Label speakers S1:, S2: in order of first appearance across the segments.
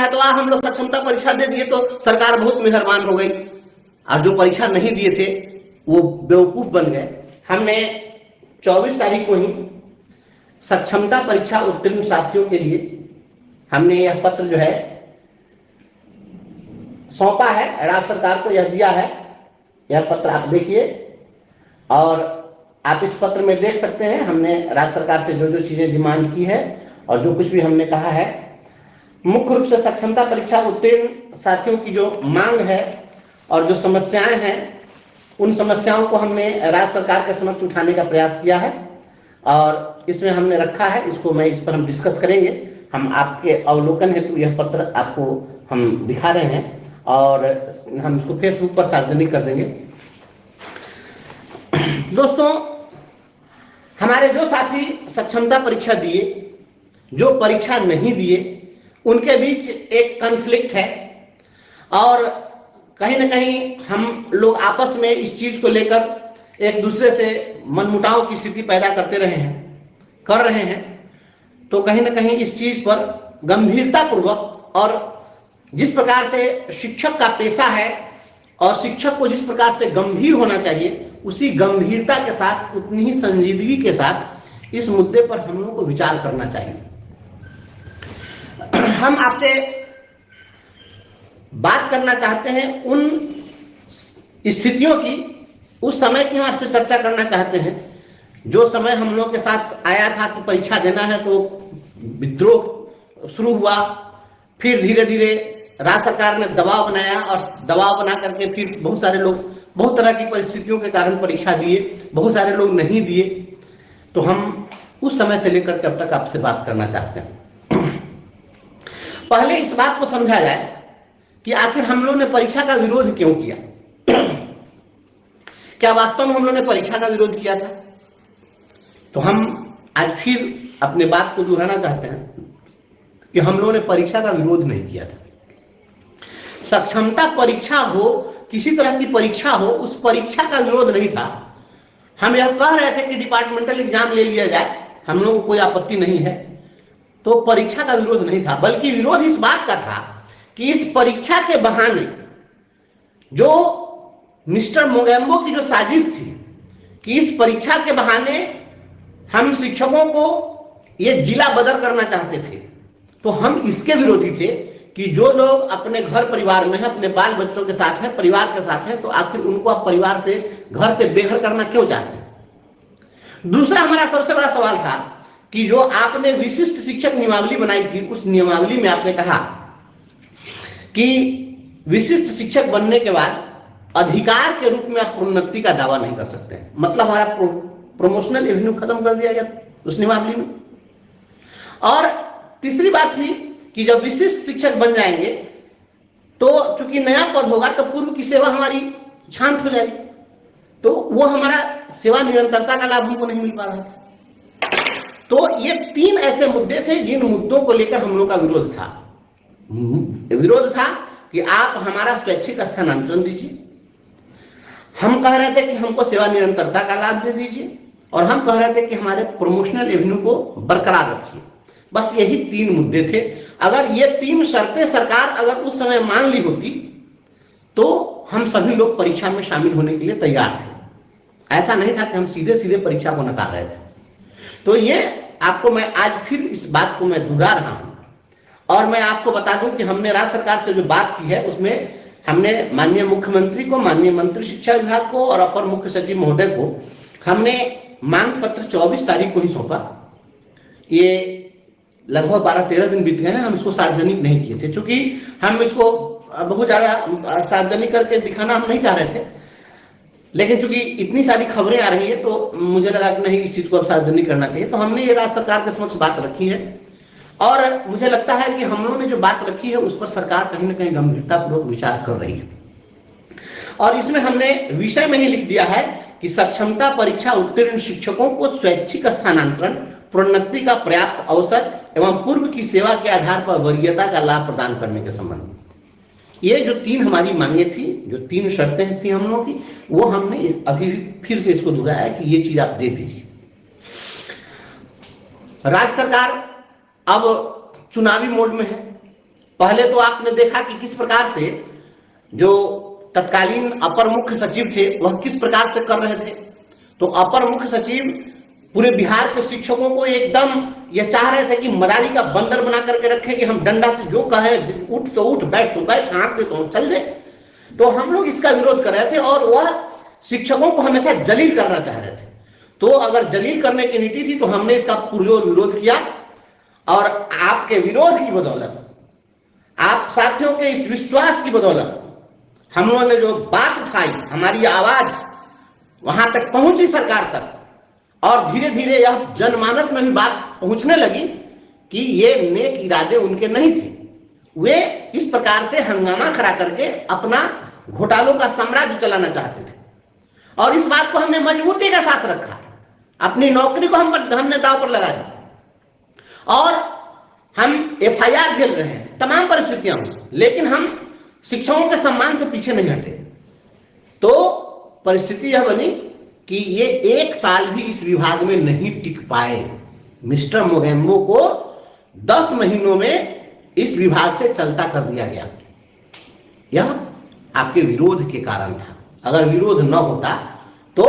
S1: तो हम लोग सक्षमता परीक्षा दे दिए तो सरकार बहुत मेहरबान हो गई, और जो परीक्षा नहीं दिए थे वो बेवकूफ बन गए। हमने 24 तारीख को ही सक्षमता परीक्षा उत्तीर्ण साथियों के लिए हमने यह पत्र जो है सौंपा है, राज्य सरकार को यह दिया है। यह पत्र आप देखिए और आप इस पत्र में देख सकते हैं हमने राज्य सरकार से जो जो चीजें डिमांड की है और जो कुछ भी हमने कहा है। मुख्य रूप से सक्षमता परीक्षा उत्तीर्ण साथियों की जो मांग है और जो समस्याएं हैं, उन समस्याओं को हमने राज्य सरकार के समक्ष उठाने का प्रयास किया है और इसमें हमने रखा है। इस पर हम डिस्कस करेंगे। हम आपके अवलोकन हेतु यह पत्र आपको हम दिखा रहे हैं और हम इसको फेसबुक पर सार्वजनिक कर देंगे। दोस्तों, हमारे जो साथी सक्षमता परीक्षा दिए, जो परीक्षा नहीं दिए, उनके बीच एक कॉन्फ्लिक्ट है और कहीं ना कहीं हम लोग आपस में इस चीज को लेकर एक दूसरे से मनमुटाव की स्थिति पैदा कर रहे हैं। तो कहीं ना कहीं इस चीज पर गंभीरता पूर्वक, और जिस प्रकार से शिक्षक का पेशा है और शिक्षक को जिस प्रकार से गंभीर होना चाहिए, उसी गंभीरता के साथ, उतनी ही संजीदगी के साथ इस मुद्दे पर हम लोगों को विचार करना चाहिए। हम आपसे बात करना चाहते हैं उन स्थितियों की, उस समय की हम आपसे चर्चा करना चाहते हैं जो समय हम लोग के साथ आया था कि परीक्षा देना है, तो विद्रोह शुरू हुआ। फिर धीरे धीरे राज्य सरकार ने दबाव बनाया और दबाव बना करके फिर बहुत सारे लोग बहुत तरह की परिस्थितियों के कारण परीक्षा दिए, बहुत सारे लोग नहीं दिए। तो हम उस समय से लेकर के अब तक आपसे बात करना चाहते हैं। पहले इस बात को समझा जाए कि आखिर हम लोग ने परीक्षा का विरोध क्यों किया। क्या वास्तव में हम लोग ने परीक्षा का विरोध किया था? तो हम आज फिर अपने बात को दोहराना चाहते हैं कि हम लोगों ने परीक्षा का विरोध नहीं किया था। सक्षमता परीक्षा हो, किसी तरह की परीक्षा हो, उस परीक्षा का विरोध नहीं था। हम यह कह रहे थे कि डिपार्टमेंटल एग्जाम ले लिया जाए, हम लोगों को कोई आपत्ति नहीं है। तो परीक्षा का विरोध नहीं था, बल्कि विरोध इस बात का था कि इस परीक्षा के बहाने जो मिस्टर मोगेम्बो की जो साजिश थी कि इस परीक्षा के बहाने हम शिक्षकों को ये जिला बदर करना चाहते थे, तो हम इसके विरोधी थे कि जो लोग अपने घर परिवार में हैं, अपने बाल बच्चों के साथ हैं, परिवार के साथ हैं, तो आखिर उनको आप परिवार से, घर से बेघर करना क्यों चाहते हैं। दूसरा हमारा सबसे बड़ा सवाल था कि जो आपने विशिष्ट शिक्षक नियमावली बनाई थी, उस नियमावली में आपने कहा कि विशिष्ट शिक्षक बनने के बाद अधिकार के रूप में आप प्रोन्नति का दावा नहीं कर सकते हैं। मतलब हमारा प्रमोशनल एवेन्यू खत्म कर दिया गया उस नियमावली में। और तीसरी बात थी कि जब विशिष्ट शिक्षक बन जाएंगे तो चूंकि नया पद होगा तो पूर्व की सेवा हमारी शांत हो जाएगी, तो वो हमारा सेवा निरंतरता का लाभ हमको नहीं मिल पा रहा। तो ये तीन ऐसे मुद्दे थे जिन मुद्दों को लेकर हम लोग का विरोध था। विरोध था कि आप हमारा स्वैच्छिक स्थानांतरण दीजिए, हम कह रहे थे कि हमको सेवा निरंतरता का लाभ दे दीजिए, और हम कह रहे थे कि हमारे प्रमोशनल एवेन्यू को बरकरार रखिए। बस यही तीन मुद्दे थे। अगर ये तीन शर्तें सरकार अगर उस समय मान ली होती तो हम सभी लोग परीक्षा में शामिल होने के लिए तैयार थे। ऐसा नहीं था कि हम सीधे सीधे परीक्षा को नकार रहे थे। तो ये आपको मैं आज फिर इस बात को मैं दोहरा रहा हूं और मैं आपको बता दूं कि हमने राज्य सरकार से जो बात की है उसमें हमने माननीय मुख्यमंत्री को, माननीय मंत्री शिक्षा विभाग को और अपर मुख्य सचिव महोदय को हमने मांग पत्र 24 तारीख को ही सौंपा। ये लगभग 12-13 दिन बीत गए हैं, हम इसको सार्वजनिक नहीं किए थे क्योंकि हम इसको बहुत ज्यादा सार्वजनिक करके दिखाना हम नहीं चाह रहे थे। लेकिन चूंकि इतनी सारी खबरें आ रही है तो मुझे लगा कि नहीं, इस चीज को अब सार्वजनिक करना चाहिए। तो हमने ये राज्य सरकार के समक्ष बात रखी है और मुझे लगता है कि हम लोगों ने जो बात रखी है उस पर सरकार कहीं ना कहीं गंभीरतापूर्वक विचार कर रही है। और इसमें हमने विषय में ही लिख दिया है कि सक्षमता परीक्षा उत्तीर्ण शिक्षकों को स्वैच्छिक स्थानांतरण, प्रोन्नति का पर्याप्त अवसर एवं पूर्व की सेवा के आधार पर वरीयता का लाभ प्रदान करने के संबंध में ये जो तीन हमारी मांगे थी, जो तीन शर्तें थी हम लोगों की, वो हमने अभी फिर से इसको दोहराया कि ये चीज आप दे दीजिए। राज्य सरकार अब चुनावी मोड में है। पहले तो आपने देखा कि किस प्रकार से जो तत्कालीन अपर मुख्य सचिव थे वह किस प्रकार से कर रहे थे। तो अपर मुख्य सचिव पूरे बिहार के शिक्षकों को एकदम ये चाह रहे थे कि मदारी का बंदर बना करके रखें कि हम डंडा से जो कहे, उठ तो उठ, बैठ तो बैठ, हाँक दे तो चल दे। तो हम लोग इसका विरोध कर रहे थे और वह शिक्षकों को हमेशा जलील करना चाह रहे थे। तो अगर जलील करने की नीति थी तो हमने इसका पुरजोर विरोध किया और आपके विरोध की बदौलत, आप साथियों के इस विश्वास की बदौलत हम लोगों ने जो बात उठाई, हमारी आवाज वहां तक पहुंची सरकार तक, और धीरे धीरे यह जनमानस में भी बात पहुंचने लगी कि ये नेक इरादे उनके नहीं थे। वे इस प्रकार से हंगामा खड़ा करके अपना घोटालों का साम्राज्य चलाना चाहते थे और इस बात को हमने मजबूती के साथ रखा। अपनी नौकरी को हमने दांव पर लगा दिया और हम एफआईआर झेल रहे हैं तमाम परिस्थितियों में, लेकिन हम शिक्षकों के सम्मान से पीछे नहीं हटे। तो परिस्थिति यह बनी कि ये 1 साल भी इस विभाग में नहीं टिक पाए। मिस्टर मोगेम्बो को 10 महीनों में इस विभाग से चलता कर दिया गया। यह आपके विरोध के कारण था। अगर विरोध न होता तो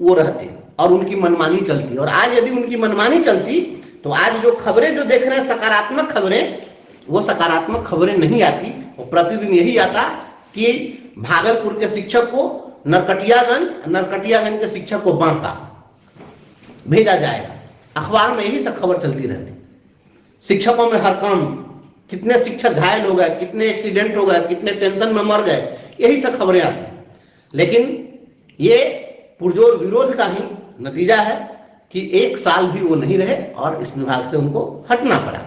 S1: वो रहते और उनकी मनमानी चलती, और आज यदि उनकी मनमानी चलती तो आज जो खबरें जो देख रहे हैं सकारात्मक खबरें, वो सकारात्मक खबरें नहीं आती। और प्रतिदिन यही आता कि भागलपुर के शिक्षक को नरकटियागंज के शिक्षक को बांका भेजा जाएगा। अखबार में यही सब खबर चलती रहती। शिक्षकों में हर काम, कितने शिक्षक घायल हो गए, कितने एक्सीडेंट हो गए, कितने टेंशन में मर गए, यही सब खबरें आती। लेकिन ये पुरजोर विरोध का ही नतीजा है कि 1 साल भी वो नहीं रहे और इस विभाग से उनको हटना पड़ा।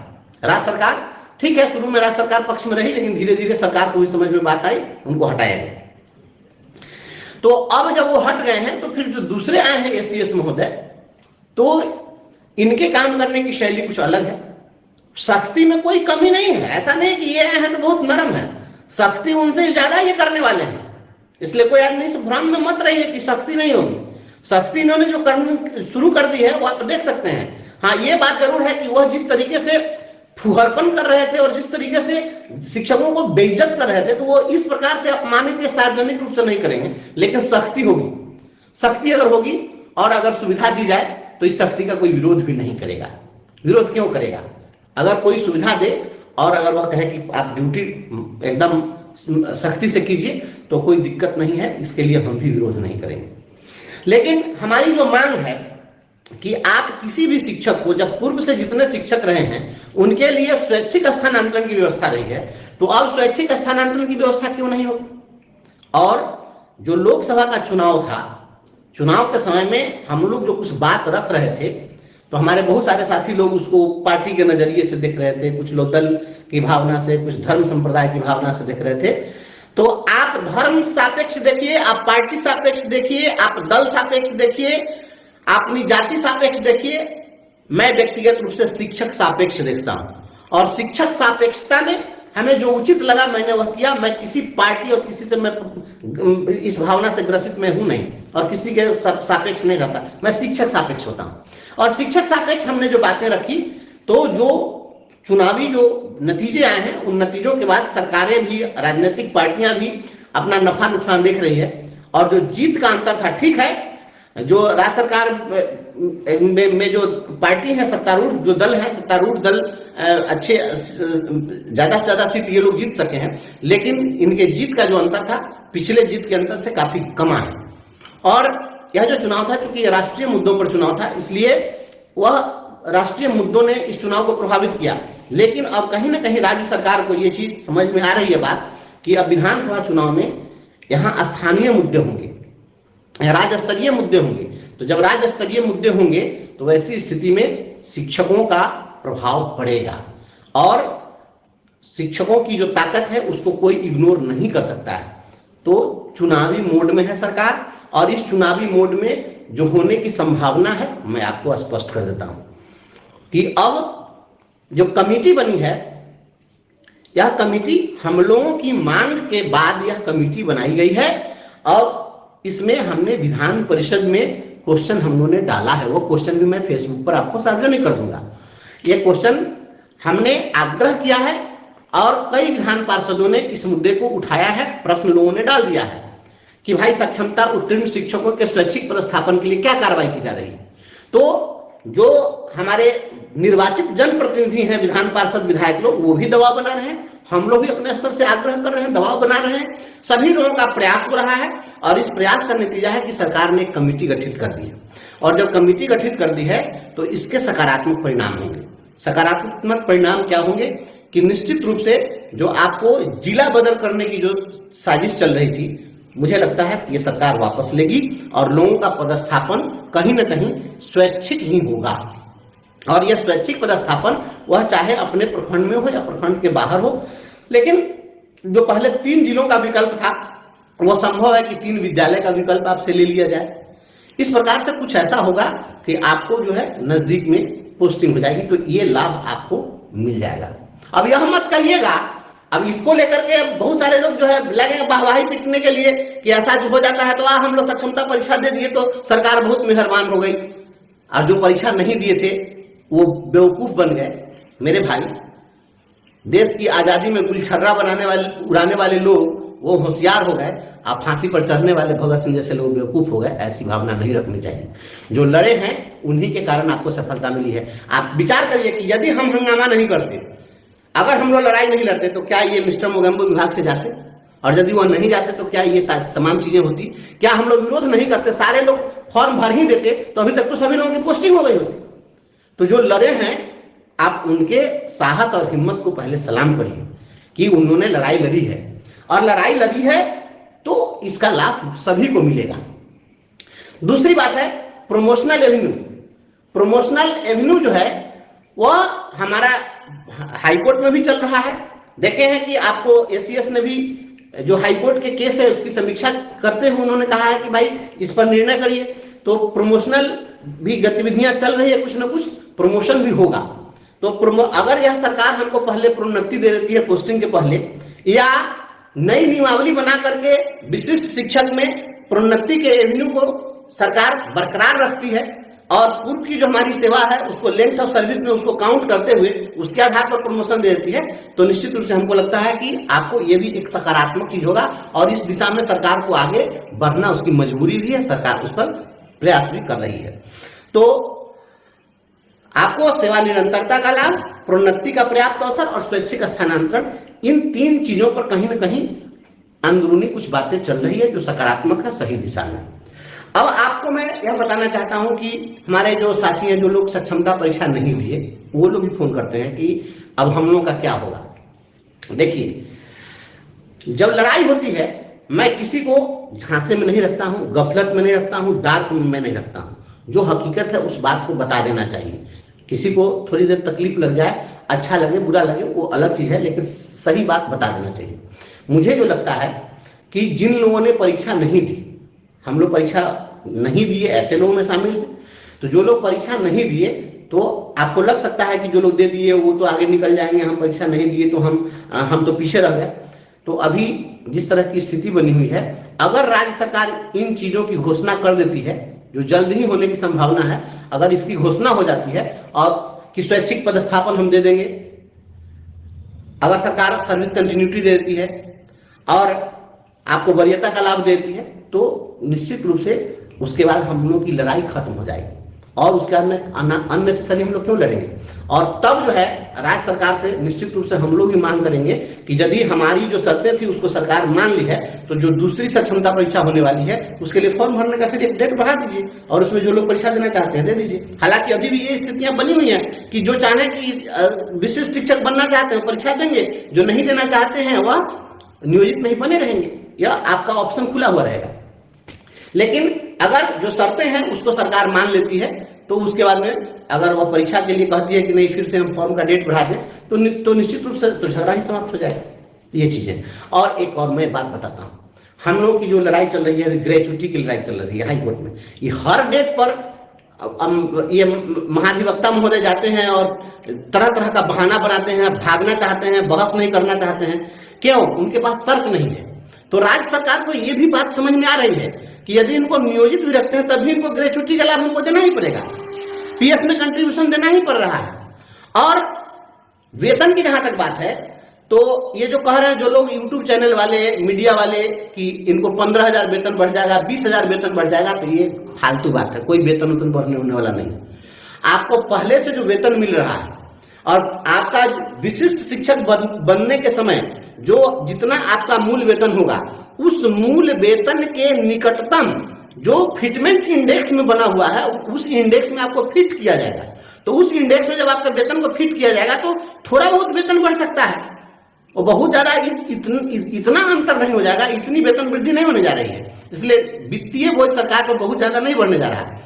S1: राज्य सरकार, ठीक है, शुरू में राज्य सरकार पक्ष में रही, लेकिन धीरे धीरे सरकार को भी समझ में बात आई, उनको हटाया गया। तो अब जब वो हट गए हैं तो फिर जो दूसरे आए हैं एसीएस महोदय, तो इनके काम करने की शैली कुछ अलग है। सख्ती में कोई कमी नहीं है, ऐसा नहीं कि ये आए हैं तो बहुत नरम है, सख्ती उनसे ज्यादा ये करने वाले हैं। इसलिए कोई आदमी इस भ्रम में मत रहिए कि सख्ती नहीं होगी। सख्ती इन्होंने जो करनी शुरू कर दी है वो आप देख सकते हैं। हाँ, ये बात जरूर है कि वह जिस तरीके से फुहरपन कर रहे थे और जिस तरीके से शिक्षकों को बेइज्जत कर रहे थे, तो वो इस प्रकार से अपमानित या सार्वजनिक रूप से नहीं करेंगे। लेकिन सख्ती होगी, सख्ती अगर होगी और अगर सुविधा दी जाए तो इस सख्ती का कोई विरोध भी नहीं करेगा। विरोध क्यों करेगा? अगर कोई सुविधा दे और अगर वह कहे कि आप ड्यूटी एकदम सख्ती से कीजिए तो कोई दिक्कत नहीं है, इसके लिए हम भी विरोध नहीं करेंगे। लेकिन हमारी जो मांग है कि आप किसी भी शिक्षक को, जब पूर्व से जितने शिक्षक रहे हैं उनके लिए स्वैच्छिक स्थानांतरण की व्यवस्था रही है, तो अब स्वैच्छिक स्थानांतरण की व्यवस्था क्यों नहीं होगी? और जो लोकसभा का चुनाव था, चुनाव के समय में हम लोग जो कुछ बात रख रहे थे, तो हमारे बहुत सारे साथी लोग उसको पार्टी के नजरिए से देख रहे थे, कुछ लोग दल की भावना से, कुछ धर्म संप्रदाय की भावना से देख रहे थे। तो आप धर्म सापेक्ष देखिए, आप पार्टी सापेक्ष देखिए, आप दल सापेक्ष देखिए, अपनी जाति सापेक्ष देखिए। मैं व्यक्तिगत रूप से शिक्षक सापेक्ष देखता हूं और शिक्षक सापेक्षता में हमें जो उचित लगा मैंने वह किया। मैं किसी पार्टी और किसी से मैं इस भावना से ग्रसित में हूं नहीं और किसी के सापेक्ष नहीं रहता, मैं शिक्षक सापेक्ष होता हूं। और शिक्षक सापेक्ष हमने जो बातें रखी, तो जो चुनावी जो नतीजे आए हैं उन नतीजों के बाद सरकारें भी, राजनीतिक पार्टियां भी अपना नफा नुकसान देख रही है। और जो जीत का अंतर था, ठीक है, जो राज्य सरकार में जो पार्टी है, सत्तारूढ़ जो दल है, सत्तारूढ़ दल अच्छे ज्यादा से ज्यादा सीट ये लोग जीत सके हैं, लेकिन इनके जीत का जो अंतर था पिछले जीत के अंतर से काफी कम है। और यह जो चुनाव था, चूंकि राष्ट्रीय मुद्दों पर चुनाव था, इसलिए वह राष्ट्रीय मुद्दों ने इस चुनाव को प्रभावित किया। लेकिन अब कहीं ना कहीं राज्य सरकार को ये चीज समझ में आ रही है बात कि अब विधानसभा चुनाव में यहाँ स्थानीय मुद्दे होंगे, राज्य स्तरीय मुद्दे होंगे। तो जब राज्य स्तरीय मुद्दे होंगे तो वैसी स्थिति में शिक्षकों का प्रभाव पड़ेगा और शिक्षकों की जो ताकत है उसको कोई इग्नोर नहीं कर सकता है। तो चुनावी मोड में है सरकार और इस चुनावी मोड में जो होने की संभावना है मैं आपको स्पष्ट कर देता हूं कि अब जो कमेटी बनी है, यह कमेटी हम लोगों की मांग के बाद यह कमेटी बनाई गई है और इसमें हमने विधान परिषद में क्वेश्चन हम लोगों ने डाला है। वो क्वेश्चन भी मैं फेसबुक पर आपको सार्वजनिक कर दूंगा। ये क्वेश्चन हमने आग्रह किया है और कई विधान पार्षदों ने इस मुद्दे को उठाया है, प्रश्न लोगों ने डाल दिया है कि भाई सक्षमता उत्तीर्ण शिक्षकों के स्वैच्छिक पदस्थापन के लिए क्या कार्रवाई की जा रही है। तो जो हमारे निर्वाचित जनप्रतिनिधि हैं, विधान पार्षद विधायक लोग, वो भी दबाव बना रहे हैं, हम लोग भी अपने स्तर से आग्रह कर रहे हैं, दबाव बना रहे हैं, सभी लोगों का प्रयास हो रहा है। और इस प्रयास का नतीजा है कि सरकार ने एक कमेटी गठित कर दी है, और जब कमेटी गठित कर दी है तो इसके सकारात्मक परिणाम होंगे। सकारात्मक परिणाम क्या होंगे कि निश्चित रूप से जो आपको जिला बदल करने की जो साजिश चल रही थी, मुझे लगता है ये सरकार वापस लेगी और लोगों का पदस्थापन कहीं ना कहीं स्वैच्छिक ही होगा। और यह स्वैच्छिक पदस्थापन वह चाहे अपने प्रखंड में हो या प्रखंड के बाहर हो, लेकिन जो पहले 3 जिलों का विकल्प था वह संभव है कि 3 विद्यालय का विकल्प आपसे ले लिया जाए। इस प्रकार से कुछ ऐसा होगा कि आपको जो है नजदीक में पोस्टिंग हो जाएगी, तो ये लाभ आपको मिल जाएगा। अब यह मत कहिएगा, अब इसको लेकर के बहुत सारे लोग जो है लगेंगे वाहवाही पीटने के लिए कि ऐसा जो हो जाता है तो हम लोग सक्षमता परीक्षा दे दिए तो सरकार बहुत मेहरबान हो गई, और जो परीक्षा नहीं दिए थे वो बेवकूफ बन गए। मेरे भाई, देश की आजादी में गुलछर्रा उड़ाने वाले लोग वो होशियार हो गए, आप फांसी पर चढ़ने वाले भगत सिंह जैसे लोग बेवकूफ हो गए। ऐसी भावना नहीं रखनी चाहिए। जो लड़े हैं उन्हीं के कारण आपको सफलता मिली है। आप विचार करिए कि यदि हम हंगामा नहीं करते, अगर हम लोग लड़ाई नहीं लड़ते, तो क्या ये मिस्टर मोगेम्बो विभाग से जाते? और यदि वह नहीं जाते तो क्या ये तमाम चीजें होती? क्या हम लोग विरोध नहीं करते, सारे लोग फॉर्म भर ही देते, तो अभी तक तो सभी लोगों की पोस्टिंग हो गई होती। तो जो लड़े हैं, आप उनके साहस और हिम्मत को पहले सलाम करिए कि उन्होंने लड़ाई लड़ी है, और लड़ाई लड़ी है तो इसका लाभ सभी को मिलेगा। दूसरी बात है प्रमोशनल एवेन्यू। प्रमोशनल एवेन्यू जो है वह हमारा हाईकोर्ट में भी चल रहा है। देखे हैं कि आपको एसीएस ने भी जो हाईकोर्ट के केस है उसकी समीक्षा करते हुए उन्होंने कहा है कि भाई इस पर निर्णय करिए। तो प्रमोशनल भी गतिविधियां चल रही है, कुछ ना कुछ प्रमोशन भी होगा। तो अगर यह सरकार हमको पहले प्रोन्नति दे देती है पोस्टिंग के पहले, या नई नियमावली बना करके विशिष्ट शिक्षक में प्रोन्नति के एवेन्यू को सरकार बरकरार रखती है, और पूर्व की जो हमारी सेवा है उसको लेंथ ऑफ सर्विस में उसको काउंट करते हुए उसके आधार पर प्रमोशन दे देती है, तो निश्चित रूप से हमको लगता है कि आपको ये भी एक सकारात्मक चीज होगा। और इस दिशा में सरकार को आगे बढ़ना उसकी मजबूरी भी है, सरकार उस पर प्रयास भी कर रही है। तो आपको सेवा निरंतरता का लाभ, प्रोन्नति का पर्याप्त अवसर और स्वैच्छिक स्थानांतरण, इन 3 चीजों पर कहीं ना कहीं अंदरूनी कुछ बातें चल रही है जो सकारात्मक है, सही दिशा में। अब आपको मैं यह बताना चाहता हूं कि हमारे जो साथी हैं, जो लोग सक्षमता परीक्षा नहीं दिए, वो लोग भी फोन करते हैं कि अब हम लोगों का क्या होगा। देखिए, जब लड़ाई होती है, मैं किसी को झांसे में नहीं रखता हूं, गफलत में नहीं रखता हूं, डार्क में नहीं रखता हूं। जो हकीकत है उस बात को बता देना चाहिए। किसी को थोड़ी देर तकलीफ लग जाए, अच्छा लगे बुरा लगे वो अलग चीज है, लेकिन सही बात बता देना चाहिए। मुझे जो लगता है कि जिन लोगों ने परीक्षा नहीं दी, हम लोग परीक्षा नहीं दिए ऐसे लोगों में शामिल हैं। तो जो लोग परीक्षा नहीं दिए, तो आपको लग सकता है कि जो लोग दे दिए वो तो आगे निकल जाएंगे, हम परीक्षा नहीं दिए तो हम तो पीछे रह गए। तो अभी जिस तरह की स्थिति बनी हुई है, अगर राज्य सरकार इन चीजों की घोषणा कर देती है, जो जल्द ही होने की संभावना है, अगर इसकी घोषणा हो जाती है और कि स्वैच्छिक पदस्थापन हम दे देंगे, अगर सरकार सर्विस कंटिन्यूटी दे देती है और आपको वरीयता का लाभ देती है, तो निश्चित रूप से उसके बाद हम लोग की लड़ाई खत्म हो जाएगी। और उसके बाद में अननेसेसरी हम लोग क्यों लड़ेंगे? और तब जो है राज्य सरकार से निश्चित रूप से हम लोग भी मांग करेंगे कि यदि हमारी जो शर्तें थी उसको सरकार मान ली है, तो जो दूसरी सक्षमता परीक्षा होने वाली है उसके लिए फॉर्म भरने का फिर एक डेट बढ़ा दीजिए, और उसमें जो लोग परीक्षा देना चाहते हैं दे दीजिए। हालांकि अभी भी ये स्थितियां बनी हुई हैं कि जो चाहे कि विशिष्ट शिक्षक बनना चाहते हैं परीक्षा देंगे, जो नहीं देना चाहते हैं वह नियोजित नहीं बने रहेंगे। यह आपका ऑप्शन खुला हुआ रहेगा। लेकिन अगर जो शर्तें हैं उसको सरकार मान लेती है, तो उसके बाद में अगर वह परीक्षा के लिए कहती है कि नहीं फिर से हम फॉर्म का डेट बढ़ा दें, तो निश्चित रूप से तो झगड़ा ही समाप्त हो जाएगा। ये चीजें। और एक और मैं बात बताता हूं, हम लोगों की जो लड़ाई चल रही है, ग्रेचुटी की लड़ाई चल रही है हाईकोर्ट में, ये हर डेट पर ये महाधिवक्ता महोदय जाते हैं और तरह तरह का बहाना बनाते हैं, भागना चाहते हैं, बहस नहीं करना चाहते हैं। क्यों? उनके पास तर्क नहीं है। तो राज्य सरकार को यह भी बात समझ में आ रही है कि यदि इनको नियोजित भी रखते हैं तभी इनको ग्रेचुटी का लाभ हमको देना ही पड़ेगा, पीएफ में कंट्रीब्यूशन देना ही पड़ रहा है। और वेतन की जहां तक बात है, तो ये जो कह रहे हैं जो लोग यूट्यूब चैनल वाले, मीडिया वाले कि इनको 15,000 वेतन बढ़ जाएगा, 20,000 वेतन बढ़ जाएगा, तो ये फालतू बात है। कोई वेतन उतन बढ़ने होने वाला नहीं। आपको पहले से जो वेतन मिल रहा है और आपका विशिष्ट शिक्षक बनने के समय जो जितना आपका मूल वेतन होगा, उस मूल वेतन के निकटतम जो फिटमेंट इंडेक्स में बना हुआ है, उस इंडेक्स में आपको फिट किया जाएगा। तो उस इंडेक्स में जब आपका वेतन को फिट किया जाएगा तो थोड़ा बहुत वेतन बढ़ सकता है, और बहुत ज्यादा इतना अंतर नहीं हो जाएगा, इतनी वेतन वृद्धि नहीं होने जा रही है। इसलिए वित्तीय बोझ सरकार पर बहुत ज्यादा नहीं बढ़ने जा रहा है।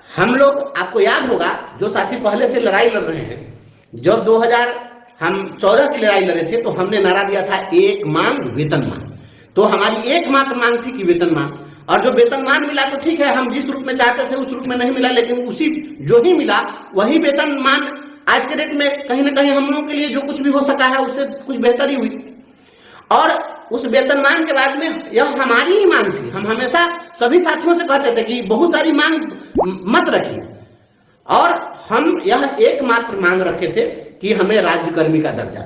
S1: हम लोग, आपको याद होगा जो साथी पहले से लड़ाई लड़ रहे हैं, जब 2014 की लड़ाई लड़े थे तो हमने नारा दिया था एक मांग वेतन मांग। तो हमारी एकमात्र मांग थी कि वेतन मांग, और जो वेतनमान मिला तो ठीक है, हम जिस रूप में चाहते थे उस रूप में नहीं मिला, लेकिन उसी जो ही मिला वही वेतनमान आज के डेट में कहीं ना कहीं हम लोगों के लिए जो कुछ भी हो सका है उससे कुछ बेहतरी हुई। और उस वेतनमान के बाद में यह हमारी ही मांग थी। हम हमेशा सभी साथियों से कहते थे कि बहुत सारी मांग मत रखिए, और हम यह एकमात्र मांग रखे थे कि हमें राज्यकर्मी का दर्जा